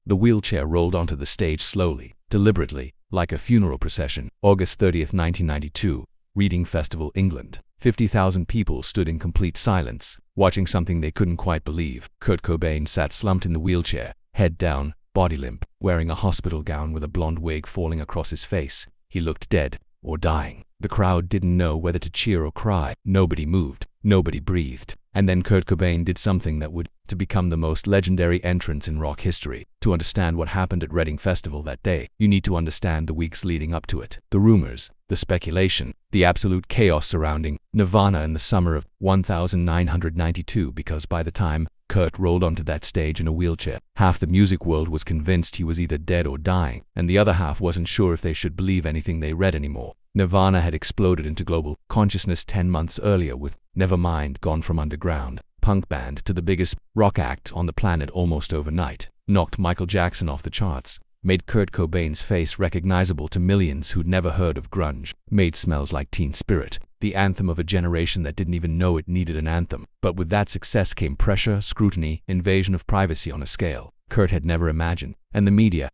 The wheelchair rolled onto the stage slowly, deliberately, like a funeral procession. August 30th, 1992, Reading Festival, England. 50,000 people stood in complete silence, watching something they couldn't quite believe. Kurt Cobain sat slumped in the wheelchair, head down, body limp, wearing a hospital gown with a blonde wig falling across his face. He looked dead, or dying. The crowd didn't know whether to cheer or cry. Nobody moved. Nobody breathed. And then Kurt Cobain did something that would to become the most legendary entrance in rock history. To understand what happened at Reading Festival that day, you need to understand the weeks leading up to it. The rumors, the speculation, the absolute chaos surrounding Nirvana in the summer of 1992, because by the time Kurt rolled onto that stage in a wheelchair, half the music world was convinced he was either dead or dying, and the other half wasn't sure if they should believe anything they read anymore. Nirvana had exploded into global consciousness 10 months earlier with Nevermind gone from underground punk band to the biggest rock act on the planet almost overnight, knocked Michael Jackson off the charts, made Kurt Cobain's face recognizable to millions who'd never heard of grunge, made Smells Like Teen Spirit the anthem of a generation that didn't even know it needed an anthem. But with that success came pressure, scrutiny, invasion of privacy on a scale Kurt had never imagined, and the media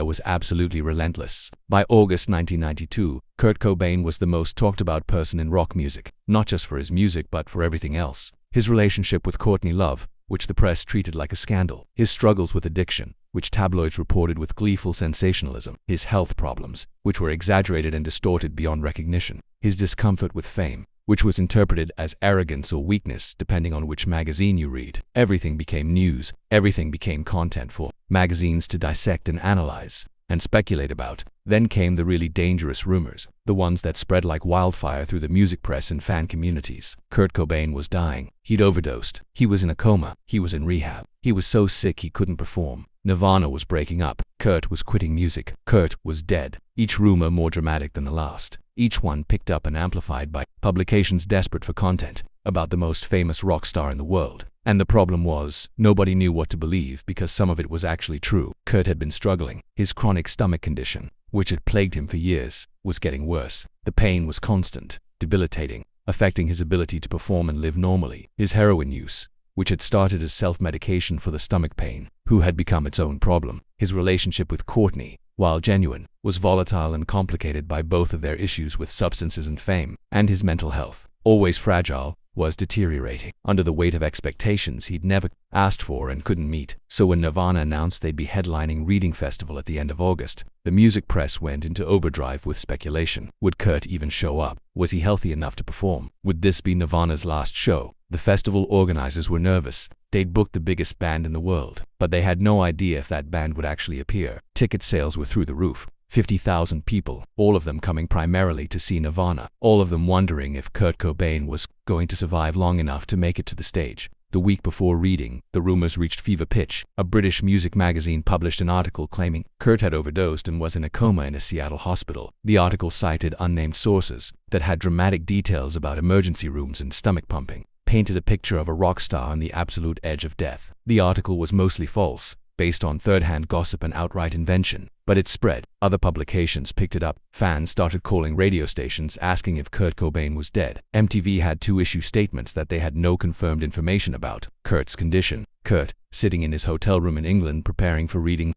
was absolutely relentless. By August 1992, Kurt Cobain was the most talked about person in rock music, not just for his music but for everything else. His relationship with Courtney Love, which the press treated like a scandal. His struggles with addiction, which tabloids reported with gleeful sensationalism. His health problems, which were exaggerated and distorted beyond recognition. His discomfort with fame, which was interpreted as arrogance or weakness depending on which magazine you read. Everything became news. Everything became content for magazines to dissect and analyze and speculate about. Then came the really dangerous rumors, the ones that spread like wildfire through the music press and fan communities. Kurt Cobain was dying. He'd overdosed. He was in a coma. He was in rehab. He was so sick he couldn't perform. Nirvana was breaking up. Kurt was quitting music. Kurt was dead. Each rumor more dramatic than the last. Each one picked up and amplified by publications desperate for content about the most famous rock star in the world. And the problem was, nobody knew what to believe because some of it was actually true. Kurt had been struggling. His chronic stomach condition, which had plagued him for years, was getting worse. The pain was constant, debilitating, affecting his ability to perform and live normally. His heroin use, which had started as self-medication for the stomach pain, had become its own problem. His relationship with Courtney, while genuine, was volatile and complicated by both of their issues with substances and fame. And his mental health, always fragile, was deteriorating under the weight of expectations he'd never asked for and couldn't meet. So when Nirvana announced they'd be headlining Reading Festival at the end of August, the music press went into overdrive with speculation. Would Kurt even show up? Was he healthy enough to perform? Would this be Nirvana's last show? The festival organizers were nervous. They'd booked the biggest band in the world, but they had no idea if that band would actually appear. Ticket sales were through the roof. 50,000 people, all of them coming primarily to see Nirvana, all of them wondering if Kurt Cobain was going to survive long enough to make it to the stage. The week before Reading, the rumors reached fever pitch. A British music magazine published an article claiming Kurt had overdosed and was in a coma in a Seattle hospital. The article cited unnamed sources that had dramatic details about emergency rooms and stomach pumping, painted a picture of a rock star on the absolute edge of death. The article was mostly false, based on third-hand gossip and outright invention, but it spread. Other publications picked it up. Fans started calling radio stations asking if Kurt Cobain was dead. MTV had to issue statements that they had no confirmed information about Kurt's condition. Kurt, sitting in his hotel room in England preparing for read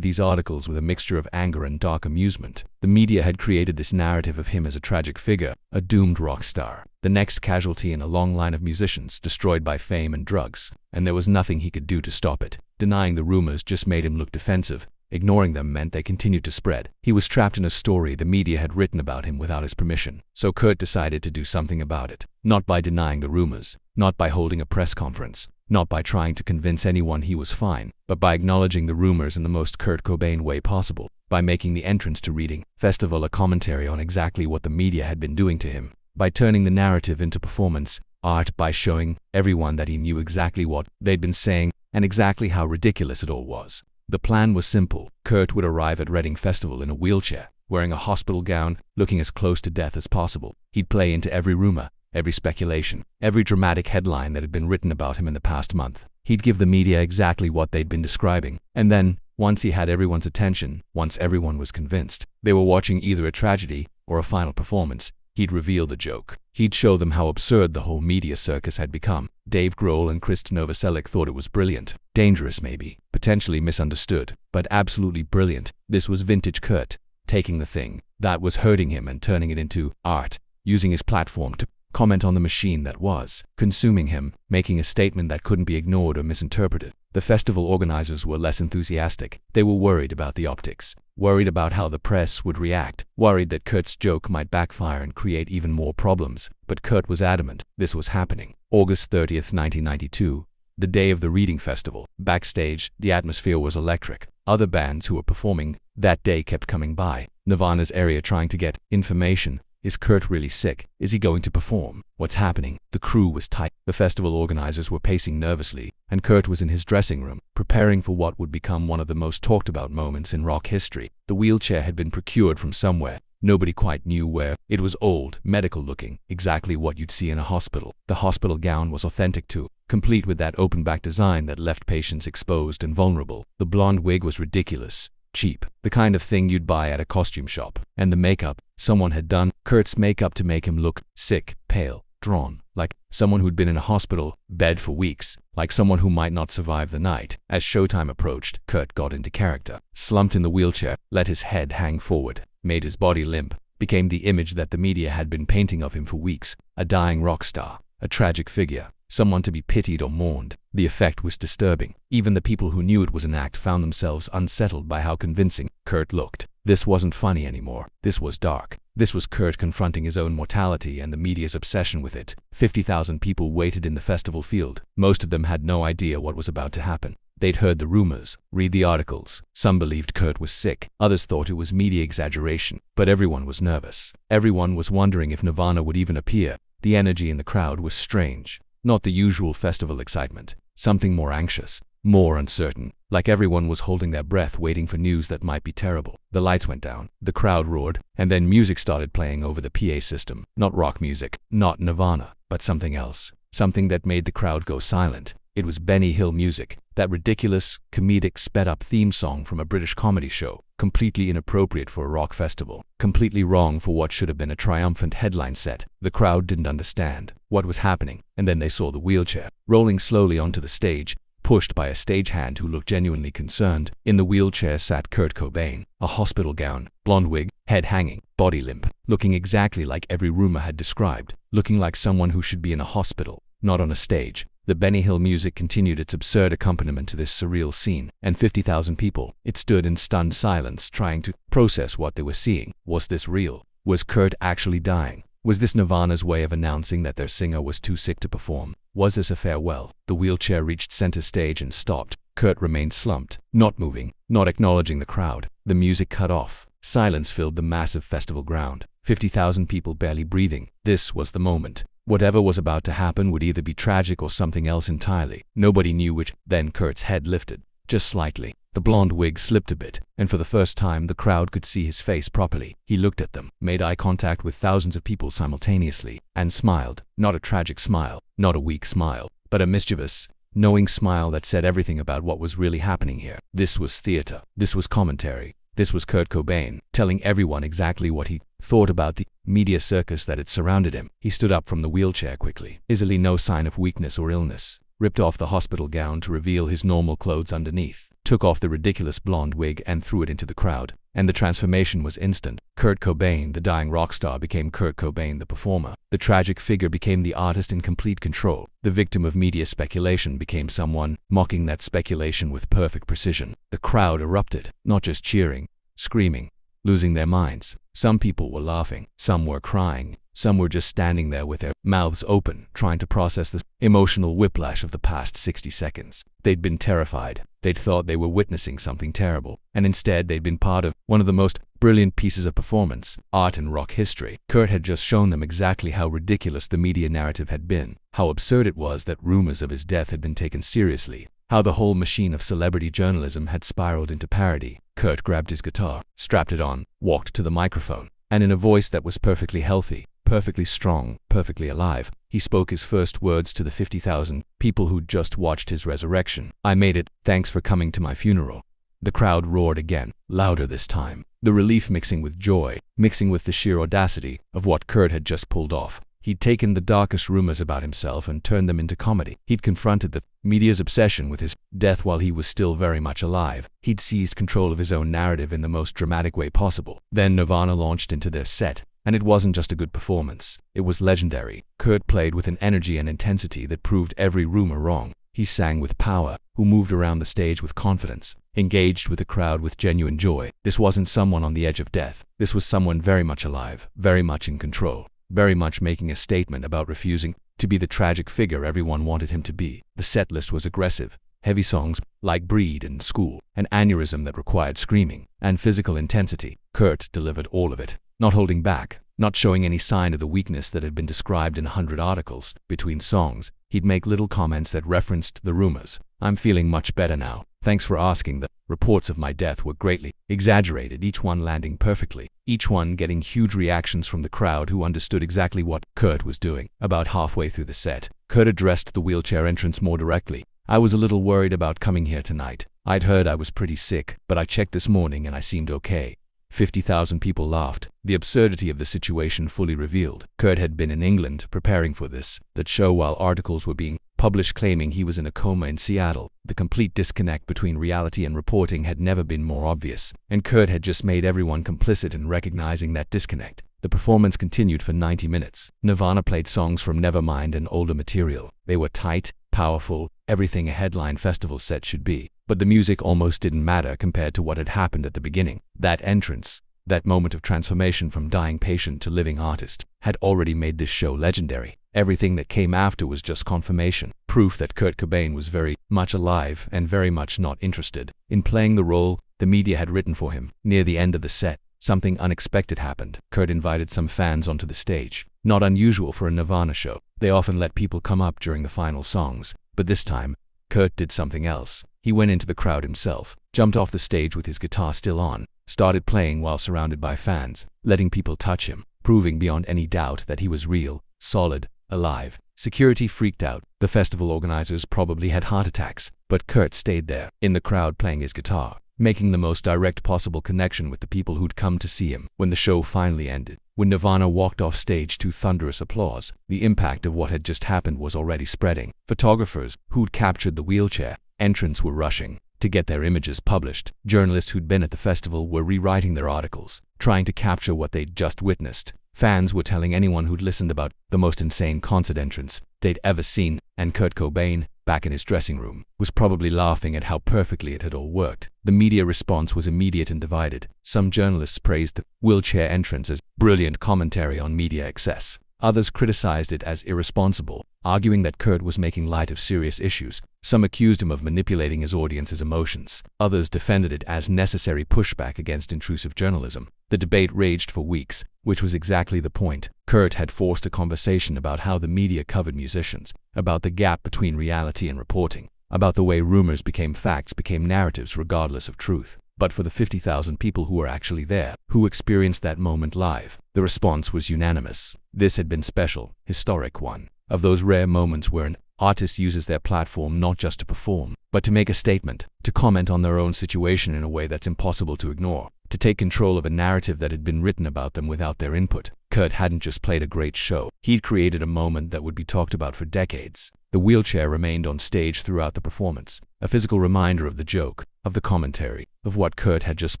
these articles with a mixture of anger and dark amusement. The media had created this narrative of him as a tragic figure, a doomed rock star, the next casualty in a long line of musicians destroyed by fame and drugs, and there was nothing he could do to stop it. Denying the rumors just made him look defensive. Ignoring them meant they continued to spread. He was trapped in a story the media had written about him without his permission. So Kurt decided to do something about it. Not by denying the rumors, not by holding a press conference, not by trying to convince anyone he was fine, but by acknowledging the rumors in the most Kurt Cobain way possible, by making the entrance to Reading Festival a commentary on exactly what the media had been doing to him, by turning the narrative into performance art, by showing everyone that he knew exactly what they'd been saying and exactly how ridiculous it all was. The plan was simple. Kurt would arrive at Reading Festival in a wheelchair, wearing a hospital gown, looking as close to death as possible. He'd play into every rumor, every speculation, every dramatic headline that had been written about him in the past month. He'd give the media exactly what they'd been describing. And then, once he had everyone's attention, once everyone was convinced they were watching either a tragedy or a final performance, He'd reveal the joke. He'd show them how absurd the whole media circus had become. Dave Grohl and Kristen Novoselic thought it was brilliant. Dangerous maybe. Potentially misunderstood. But absolutely brilliant. This was vintage Kurt. Taking the thing that was hurting him and turning it into art. Using his platform to comment on the machine that was consuming him, making a statement that couldn't be ignored or misinterpreted. The festival organizers were less enthusiastic. They were worried about the optics, worried about how the press would react, worried that Kurt's joke might backfire and create even more problems. But Kurt was adamant this was happening. August 30th, 1992, the day of the reading festival. Backstage, the atmosphere was electric. Other bands who were performing that day kept coming by. Nirvana's area trying to get information. Is Kurt really sick? Is he going to perform? What's happening? The crew was tight. The festival organizers were pacing nervously, and Kurt was in his dressing room, preparing for what would become one of the most talked about moments in rock history. The wheelchair had been procured from somewhere. Nobody quite knew where. It was old, medical looking, exactly what you'd see in a hospital. The hospital gown was authentic too, complete with that open back design that left patients exposed and vulnerable. The blonde wig was ridiculous. Cheap. The kind of thing you'd buy at a costume shop. And the makeup. Someone had done Kurt's makeup to make him look sick, pale, drawn, like someone who'd been in a hospital bed for weeks, like someone who might not survive the night. As showtime approached, Kurt got into character, slumped in the wheelchair, let his head hang forward, made his body limp, became the image that the media had been painting of him for weeks, a dying rock star, a tragic figure, someone to be pitied or mourned. The effect was disturbing. Even the people who knew it was an act found themselves unsettled by how convincing Kurt looked. This wasn't funny anymore. This was dark. This was Kurt confronting his own mortality and the media's obsession with it. 50,000 people waited in the festival field. Most of them had no idea what was about to happen. They'd heard the rumors, read the articles. Some believed Kurt was sick. Others thought it was media exaggeration. But everyone was nervous. Everyone was wondering if Nirvana would even appear. The energy in the crowd was strange. Not the usual festival excitement. Something more anxious, more uncertain, like everyone was holding their breath waiting for news that might be terrible. The lights went down, the crowd roared, and then music started playing over the PA system. Not rock music, not Nirvana, but something else. Something that made the crowd go silent. It was Benny Hill music, that ridiculous, comedic, sped-up theme song from a British comedy show, completely inappropriate for a rock festival, completely wrong for what should have been a triumphant headline set. The crowd didn't understand what was happening, and then they saw the wheelchair, rolling slowly onto the stage, pushed by a stagehand who looked genuinely concerned. In the wheelchair sat Kurt Cobain, a hospital gown, blonde wig, head hanging, body limp, looking exactly like every rumor had described, looking like someone who should be in a hospital, not on a stage. The Benny Hill music continued its absurd accompaniment to this surreal scene, and 50,000 people, it stood in stunned silence trying to process what they were seeing. Was this real? Was Kurt actually dying? Was this Nirvana's way of announcing that their singer was too sick to perform? Was this a farewell? The wheelchair reached center stage and stopped. Kurt remained slumped, not moving, not acknowledging the crowd. The music cut off. Silence filled the massive festival ground. 50,000 people barely breathing. This was the moment. Whatever was about to happen would either be tragic or something else entirely. Nobody knew which. Then Kurt's head lifted, just slightly. The blonde wig slipped a bit, and for the first time the crowd could see his face properly. He looked at them, made eye contact with thousands of people simultaneously, and smiled. Not a tragic smile, not a weak smile, but a mischievous, knowing smile that said everything about what was really happening here. This was theater. This was commentary. This was Kurt Cobain, telling everyone exactly what he thought about the media circus that had surrounded him. He stood up from the wheelchair quickly, easily, no sign of weakness or illness, ripped off the hospital gown to reveal his normal clothes underneath, took off the ridiculous blonde wig and threw it into the crowd. And the transformation was instant. Kurt Cobain, the dying rock star, became Kurt Cobain, the performer. The tragic figure became the artist in complete control. The victim of media speculation became someone mocking that speculation with perfect precision. The crowd erupted, not just cheering, screaming, losing their minds. Some people were laughing, some were crying, some were just standing there with their mouths open, trying to process the emotional whiplash of the past 60 seconds. They'd been terrified. They'd thought they were witnessing something terrible, and instead they'd been part of one of the most brilliant pieces of performance, art in rock history. Kurt had just shown them exactly how ridiculous the media narrative had been, how absurd it was that rumors of his death had been taken seriously, how the whole machine of celebrity journalism had spiraled into parody. Kurt grabbed his guitar, strapped it on, walked to the microphone, and in a voice that was perfectly healthy, perfectly strong, perfectly alive, he spoke his first words to the 50,000 people who'd just watched his resurrection. "I made it. Thanks for coming to my funeral." The crowd roared again, louder this time. the relief mixing with joy, mixing with the sheer audacity of what Kurt had just pulled off. He'd taken the darkest rumors about himself and turned them into comedy. He'd confronted the media's obsession with his death while he was still very much alive. He'd seized control of his own narrative in the most dramatic way possible. Then Nirvana launched into their set, and it wasn't just a good performance. It was legendary. Kurt played with an energy and intensity that proved every rumor wrong. He sang with power, who moved around the stage with confidence, engaged with the crowd with genuine joy. This wasn't someone on the edge of death. This was someone very much alive, very much in control, very much making a statement about refusing to be the tragic figure everyone wanted him to be. The set list was aggressive, heavy songs like Breed and School, an aneurysm that required screaming, and physical intensity. Kurt delivered all of it, not holding back, not showing any sign of the weakness that had been described in 100 articles. Between songs, he'd make little comments that referenced the rumors. "I'm feeling much better now. Thanks for asking." The reports of my death were greatly exaggerated, each one landing perfectly, each one getting huge reactions from the crowd who understood exactly what Kurt was doing. About halfway through the set, Kurt addressed the wheelchair entrance more directly. "I was a little worried about coming here tonight. I'd heard I was pretty sick, but I checked this morning and I seemed okay." 50,000 people laughed. The absurdity of the situation fully revealed. Kurt had been in England preparing for that show while articles were being published claiming he was in a coma in Seattle. The complete disconnect between reality and reporting had never been more obvious, and Kurt had just made everyone complicit in recognizing that disconnect. The performance continued for 90 minutes. Nirvana played songs from Nevermind and older material. They were tight, powerful, everything a headline festival set should be. But the music almost didn't matter compared to what had happened at the beginning. That entrance, that moment of transformation from dying patient to living artist, had already made this show legendary. Everything that came after was just confirmation, proof that Kurt Cobain was very much alive and very much not interested in playing the role the media had written for him. Near the end of the set, something unexpected happened. Kurt invited some fans onto the stage. Not unusual for a Nirvana show. They often let people come up during the final songs, but this time, Kurt did something else. He went into the crowd himself, jumped off the stage with his guitar still on, started playing while surrounded by fans, letting people touch him, proving beyond any doubt that he was real, solid, alive. Security freaked out. The festival organizers probably had heart attacks, but Kurt stayed there, in the crowd playing his guitar, making the most direct possible connection with the people who'd come to see him. When the show finally ended, when Nirvana walked off stage to thunderous applause, the impact of what had just happened was already spreading. Photographers who'd captured the wheelchair entrance were rushing to get their images published. Journalists who'd been at the festival were rewriting their articles, trying to capture what they'd just witnessed. Fans were telling anyone who'd listened about the most insane concert entrance they'd ever seen, and Kurt Cobain, back in his dressing room, was probably laughing at how perfectly it had all worked. The media response was immediate and divided. Some journalists praised the wheelchair entrance as brilliant commentary on media excess. Others criticized it as irresponsible, arguing that Kurt was making light of serious issues. Some accused him of manipulating his audience's emotions. Others defended it as necessary pushback against intrusive journalism. The debate raged for weeks, which was exactly the point. Kurt had forced a conversation about how the media covered musicians, about the gap between reality and reporting, about the way rumors became facts, became narratives regardless of truth. But for the 50,000 people who were actually there, who experienced that moment live, the response was unanimous. This had been special, historic one, of those rare moments where an artist uses their platform not just to perform, but to make a statement, to comment on their own situation in a way that's impossible to ignore, to take control of a narrative that had been written about them without their input. Kurt hadn't just played a great show, he'd created a moment that would be talked about for decades. The wheelchair remained on stage throughout the performance, a physical reminder of the joke, of the commentary, of what Kurt had just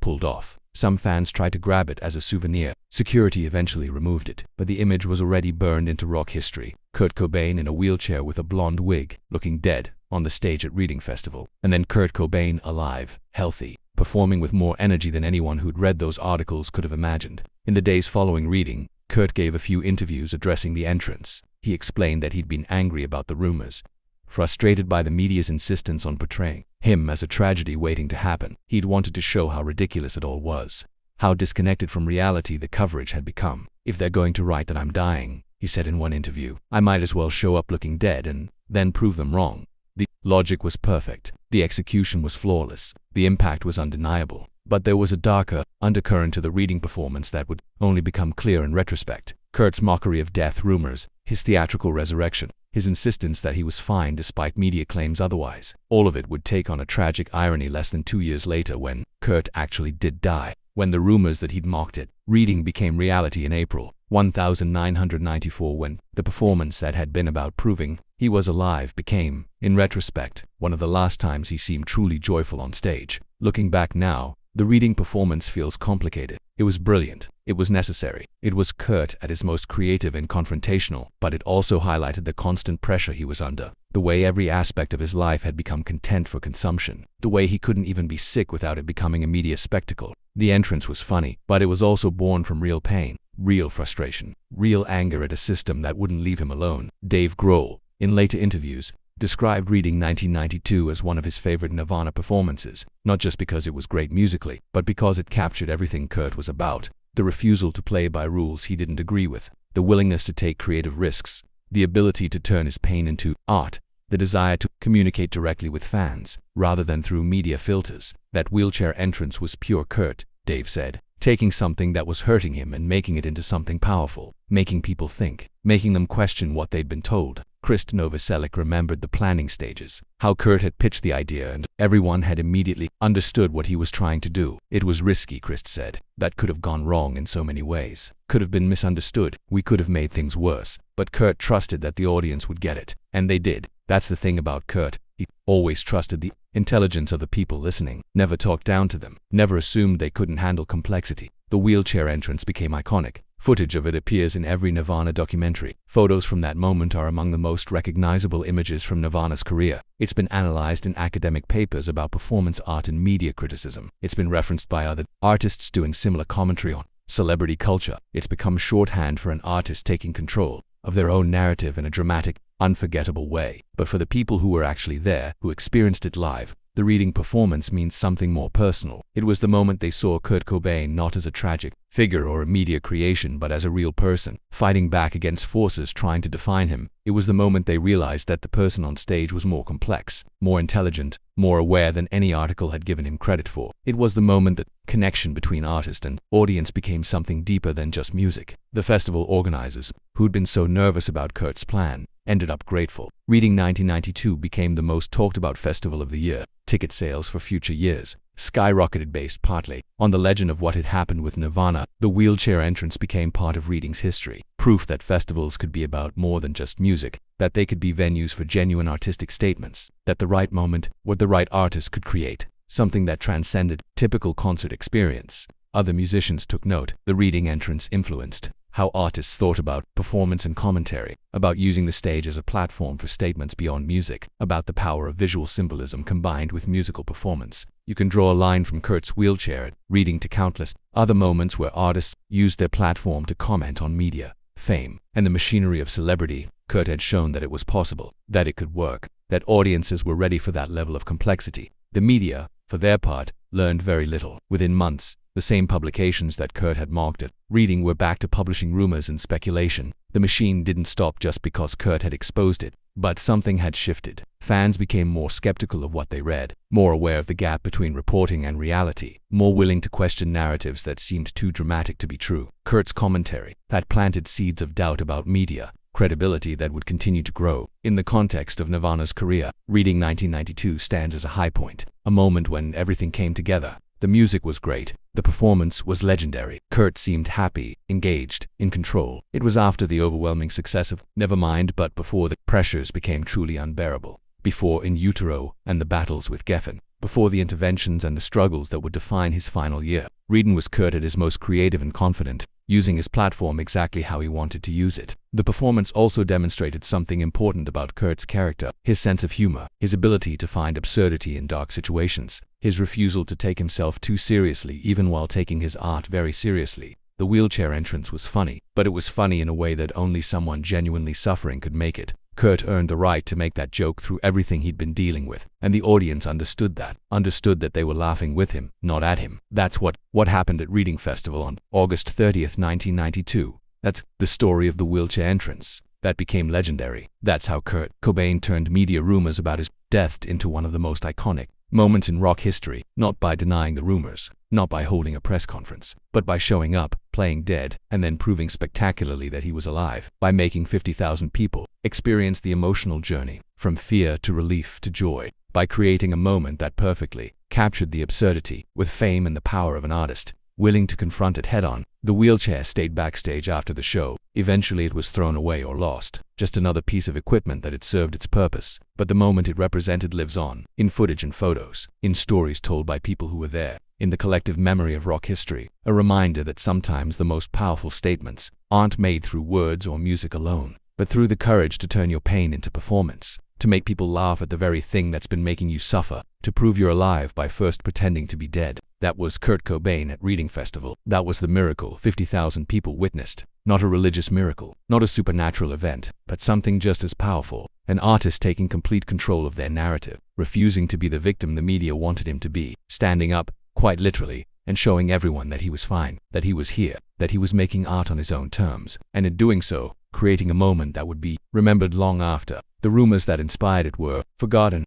pulled off. Some fans tried to grab it as a souvenir. Security eventually removed it, but the image was already burned into rock history. Kurt Cobain in a wheelchair with a blonde wig, looking dead, on the stage at Reading Festival. And then Kurt Cobain alive, healthy, performing with more energy than anyone who'd read those articles could have imagined. In the days following Reading, Kurt gave a few interviews addressing the entrance. He explained that he'd been angry about the rumors, frustrated by the media's insistence on portraying him as a tragedy waiting to happen. He'd wanted to show how ridiculous it all was, how disconnected from reality the coverage had become. "If they're going to write that I'm dying," he said in one interview, "I might as well show up looking dead and then prove them wrong." The logic was perfect. The execution was flawless. The impact was undeniable. But there was a darker undercurrent to the Reading performance that would only become clear in retrospect. Kurt's mockery of death rumors, his theatrical resurrection, his insistence that he was fine despite media claims otherwise. All of it would take on a tragic irony less than 2 years later when Kurt actually did die. when the rumors that he'd mocked it, reading became reality in April 1994, when the performance that had been about proving he was alive became, in retrospect, one of the last times he seemed truly joyful on stage. Looking back now, the reading performance feels complicated. It was brilliant. It was necessary. It was Kurt at his most creative and confrontational, but it also highlighted the constant pressure he was under. The way every aspect of his life had become content for consumption. The way he couldn't even be sick without it becoming a media spectacle. The entrance was funny, but it was also born from real pain, real frustration, real anger at a system that wouldn't leave him alone. Dave Grohl, in later interviews, described Reading 1992 as one of his favorite Nirvana performances, not just because it was great musically, but because it captured everything Kurt was about. The refusal to play by rules he didn't agree with, the willingness to take creative risks, the ability to turn his pain into art, the desire to communicate directly with fans, rather than through media filters. That wheelchair entrance was pure Kurt, Dave said, taking something that was hurting him and making it into something powerful, making people think, making them question what they'd been told. Krist Novoselic remembered the planning stages, how Kurt had pitched the idea and everyone had immediately understood what he was trying to do. It was risky, Krist said. That could have gone wrong in so many ways. Could have been misunderstood. We could have made things worse. But Kurt trusted that the audience would get it. And they did. That's the thing about Kurt. He always trusted the intelligence of the people listening, never talked down to them, never assumed they couldn't handle complexity. The wheelchair entrance became iconic. Footage of it appears in every Nirvana documentary. Photos from that moment are among the most recognizable images from Nirvana's career. It's been analyzed in academic papers about performance art and media criticism. It's been referenced by other artists doing similar commentary on celebrity culture. It's become shorthand for an artist taking control of their own narrative in a dramatic, unforgettable way. But for the people who were actually there, who experienced it live, the reading performance means something more personal. It was the moment they saw Kurt Cobain not as a tragic figure or a media creation, but as a real person, fighting back against forces trying to define him. It was the moment they realized that the person on stage was more complex, more intelligent, more aware than any article had given him credit for. It was the moment that connection between artist and audience became something deeper than just music. The festival organizers, who'd been so nervous about Kurt's plan, ended up grateful. Reading 1992 became the most talked about festival of the year. Ticket sales for future years skyrocketed based partly on the legend of what had happened with Nirvana. The wheelchair entrance became part of Reading's history, proof that festivals could be about more than just music, that they could be venues for genuine artistic statements, that the right moment, what the right artist could create, something that transcended typical concert experience. Other musicians took note. The Reading entrance influenced how artists thought about performance and commentary, about using the stage as a platform for statements beyond music, about the power of visual symbolism combined with musical performance. You can draw a line from Kurt's wheelchair at Reading to countless other moments where artists used their platform to comment on media, fame, and the machinery of celebrity. Kurt had shown that it was possible, that it could work, that audiences were ready for that level of complexity. The media, for their part, learned very little. Within months, the same publications that Kurt had mocked at Reading were back to publishing rumors and speculation. The machine didn't stop just because Kurt had exposed it, but something had shifted. Fans became more skeptical of what they read, more aware of the gap between reporting and reality, more willing to question narratives that seemed too dramatic to be true. Kurt's commentary had planted seeds of doubt about media, credibility that would continue to grow. In the context of Nirvana's career, Reading 1992 stands as a high point, a moment when everything came together. The music was great. The performance was legendary. Kurt seemed happy, engaged, in control. It was after the overwhelming success of Nevermind, but before the pressures became truly unbearable. Before In Utero and the battles with Geffen. Before the interventions and the struggles that would define his final year. Reading was Kurt at his most creative and confident, using his platform exactly how he wanted to use it. The performance also demonstrated something important about Kurt's character, his sense of humor, his ability to find absurdity in dark situations, his refusal to take himself too seriously even while taking his art very seriously. The wheelchair entrance was funny, but it was funny in a way that only someone genuinely suffering could make it. Kurt earned the right to make that joke through everything he'd been dealing with, and the audience understood that they were laughing with him, not at him. That's what happened at Reading Festival on August 30th, 1992. That's the story of the wheelchair entrance that became legendary. That's how Kurt Cobain turned media rumors about his death into one of the most iconic moments in rock history, not by denying the rumors, not by holding a press conference, but by showing up, playing dead, and then proving spectacularly that he was alive, by making 50,000 people experience the emotional journey, from fear to relief to joy, by creating a moment that perfectly captured the absurdity, with fame and the power of an artist. willing to confront it head-on. The wheelchair stayed backstage after the show. Eventually it was thrown away or lost, just another piece of equipment that had served its purpose. But the moment it represented lives on, in footage and photos, in stories told by people who were there, in the collective memory of rock history, a reminder that sometimes the most powerful statements aren't made through words or music alone, but through the courage to turn your pain into performance, to make people laugh at the very thing that's been making you suffer, to prove you're alive by first pretending to be dead. That was Kurt Cobain at Reading Festival. That was the miracle 50,000 people witnessed. Not a religious miracle, not a supernatural event, but something just as powerful. An artist taking complete control of their narrative, refusing to be the victim the media wanted him to be, standing up, quite literally, and showing everyone that he was fine, that he was here, that he was making art on his own terms, and in doing so, creating a moment that would be remembered long after. The rumors that inspired it were forgotten.